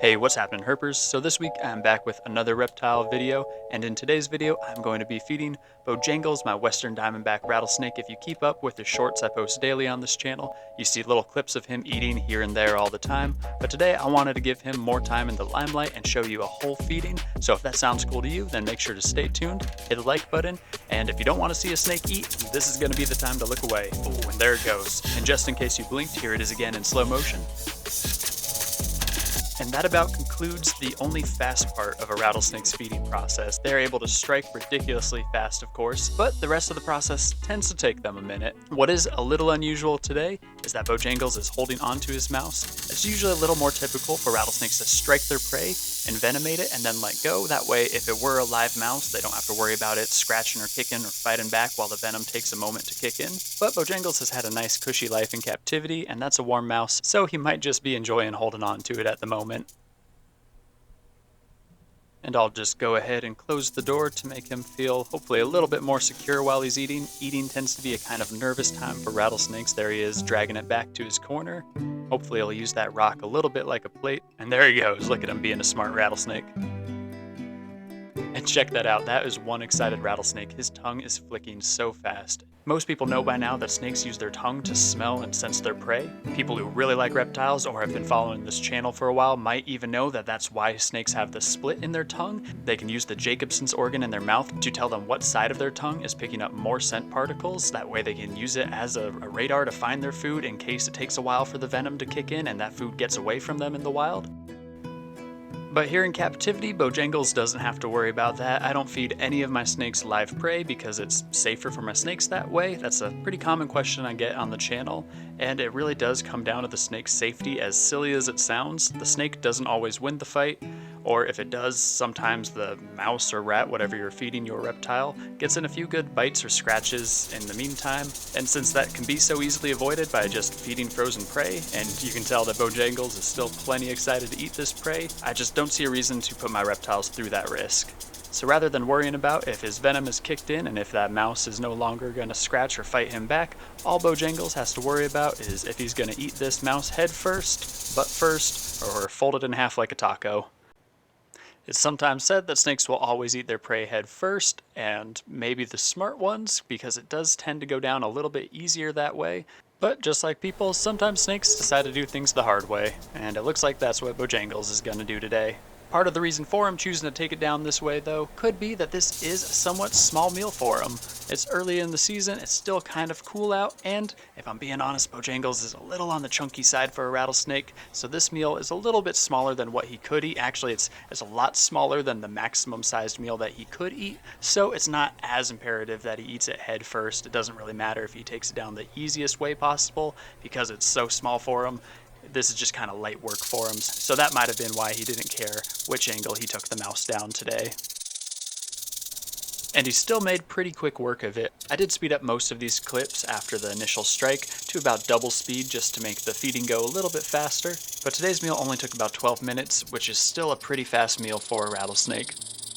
Hey, what's happening, herpers? So this week I'm back with another reptile video, and in today's video I'm going to be feeding Bojangles, my western diamondback rattlesnake. If you keep up with the shorts I post daily on this channel, you see little clips of him eating here and there all the time, but today I wanted to give him more time in the limelight and show you a whole feeding. So if that sounds cool to you, then make sure to stay tuned, hit the like button, and if you don't want to see a snake eat, this is going to be the time to look away. Oh, and there it goes. And just in case you blinked, here it is again in slow motion. And that about concludes the only fast part of a rattlesnake's feeding process. They're able to strike ridiculously fast, of course, but the rest of the process tends to take them a minute. What is a little unusual today is that Bojangles is holding onto his mouse. It's usually a little more typical for rattlesnakes to strike their prey, envenomate it, and then let go. That way, if it were a live mouse, they don't have to worry about it scratching or kicking or fighting back while the venom takes a moment to kick in. But Bojangles has had a nice cushy life in captivity, and that's a warm mouse, so he might just be enjoying holding on to it at the moment. And I'll just go ahead and close the door to make him feel hopefully a little bit more secure while he's eating. Eating tends to be a kind of nervous time for rattlesnakes. There he is, dragging it back to his corner. Hopefully he'll use that rock a little bit like a plate. And there he goes, look at him being a smart rattlesnake. And check that out, that is one excited rattlesnake. His tongue is flicking so fast. Most people know by now that snakes use their tongue to smell and sense their prey. People who really like reptiles or have been following this channel for a while might even know that that's why snakes have the split in their tongue. They can use the Jacobson's organ in their mouth to tell them what side of their tongue is picking up more scent particles. That way they can use it as a radar to find their food in case it takes a while for the venom to kick in and that food gets away from them in the wild. But here in captivity, Bojangles doesn't have to worry about that. I don't feed any of my snakes live prey because it's safer for my snakes that way. That's a pretty common question I get on the channel, and it really does come down to the snake's safety. As silly as it sounds, the snake doesn't always win the fight, or if it does, sometimes the mouse or rat, whatever you're feeding your reptile, gets in a few good bites or scratches in the meantime. And since that can be so easily avoided by just feeding frozen prey, and you can tell that Bojangles is still plenty excited to eat this prey, I just don't see a reason to put my reptiles through that risk. So rather than worrying about if his venom is kicked in and if that mouse is no longer going to scratch or fight him back, all Bojangles has to worry about is if he's going to eat this mouse head first, butt first, or fold it in half like a taco. It's sometimes said that snakes will always eat their prey head first, and maybe the smart ones, because it does tend to go down a little bit easier that way. But just like people, sometimes snakes decide to do things the hard way, and it looks like that's what Bojangles is going to do today. Part of the reason for him choosing to take it down this way, though, could be that this is a somewhat small meal for him. It's early in the season, it's still kind of cool out, and if I'm being honest, Bojangles is a little on the chunky side for a rattlesnake, so this meal is a little bit smaller than what he could eat. Actually, it's a lot smaller than the maximum sized meal that he could eat, so it's not as imperative that he eats it head first. It doesn't really matter if he takes it down the easiest way possible, because it's so small for him. This is just kind of light work for him, so that might have been why he didn't care which angle he took the mouse down today. And he still made pretty quick work of it. I did speed up most of these clips after the initial strike to about double speed just to make the feeding go a little bit faster, but today's meal only took about 12 minutes, which is still a pretty fast meal for a rattlesnake.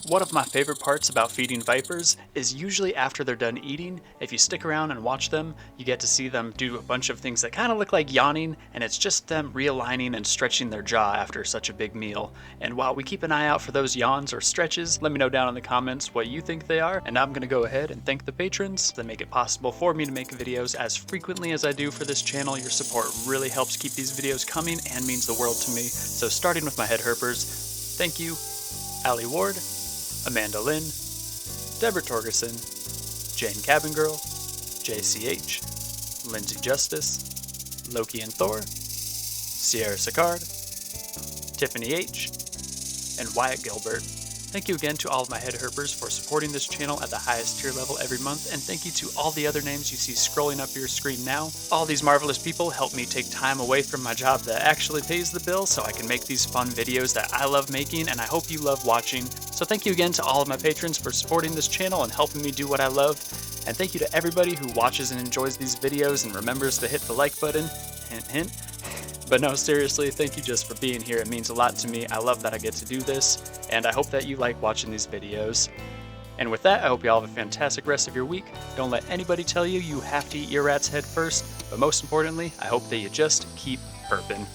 One of my favorite parts about feeding vipers is usually after they're done eating. If you stick around and watch them, you get to see them do a bunch of things that kind of look like yawning, and it's just them realigning and stretching their jaw after such a big meal. And while we keep an eye out for those yawns or stretches, let me know down in the comments what you think they are, and I'm going to go ahead and thank the patrons that make it possible for me to make videos as frequently as I do for this channel. Your support really helps keep these videos coming and means the world to me. So starting with my head herpers, thank you, Allie Ward, Amanda Lynn, Deborah Torgerson, Jane Cabingirl, JCH, Lindsay Justice, Loki and Thor, Sierra Sicard, Tiffany H, and Wyatt Gilbert. Thank you again to all of my head herpers for supporting this channel at the highest tier level every month, and thank you to all the other names you see scrolling up your screen now. All these marvelous people help me take time away from my job that actually pays the bill so I can make these fun videos that I love making and I hope you love watching. So thank you again to all of my patrons for supporting this channel and helping me do what I love. And thank you to everybody who watches and enjoys these videos and remembers to hit the like button. Hint, hint. But no, seriously, thank you just for being here. It means a lot to me. I love that I get to do this, and I hope that you like watching these videos. And with that, I hope you all have a fantastic rest of your week. Don't let anybody tell you you have to eat your rats head first, but most importantly, I hope that you just keep herping.